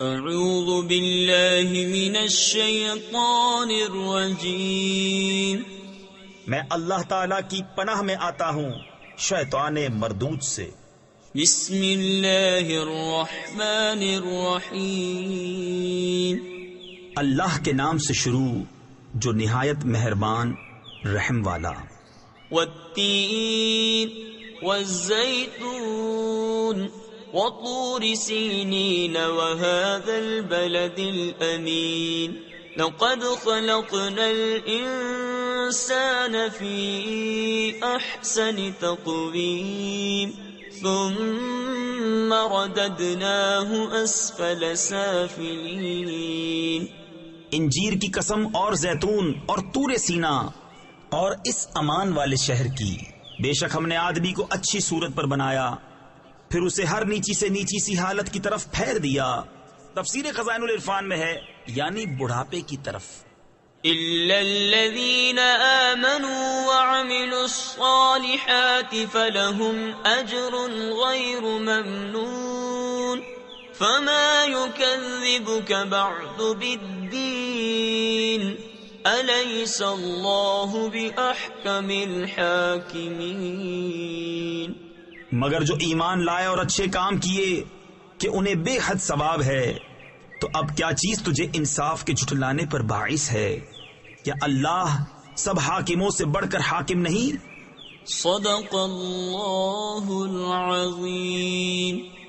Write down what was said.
اعوذ باللہ من الشیطان الرجیم، میں اللہ تعالی کی پناہ میں آتا ہوں شیطان مردود سے۔ بسم اللہ الرحمن الرحیم، اللہ کے نام سے شروع جو نہایت مہربان رحم والا۔ والتین والزیتون وطور سینین وهذا البلد الامین، لقد خلقنا الانسان فی احسن تقویم ثم رددناه اسفل سافلین۔ انجیر کی قسم اور زیتون اور طور سینا اور اس امان والے شہر کی، بے شک ہم نے آدمی کو اچھی صورت پر بنایا، پھر اسے ہر نیچی سے نیچی سی حالت کی طرف پھیر دیا۔ تفسیر خزائن العرفان میں ہے یعنی بڑھاپے کی طرف۔ إِلَّا الَّذِينَ آمَنُوا وَعَمِلُوا الصَّالِحَاتِ فَلَهُمْ أَجْرٌ غَيْرُ مَمْنُونٍ فَمَا يُكَذِّبُكَ بَعْدُ بِالدِّينِ أَلَيْسَ اللَّهُ بِأَحْكَمِ الْحَاكِمِينَ۔ مگر جو ایمان لائے اور اچھے کام کیے کہ انہیں بے حد ثواب ہے، تو اب کیا چیز تجھے انصاف کے جھٹلانے پر باعث ہے؟ کیا اللہ سب حاکموں سے بڑھ کر حاکم نہیں؟ صدق اللہ العظیم۔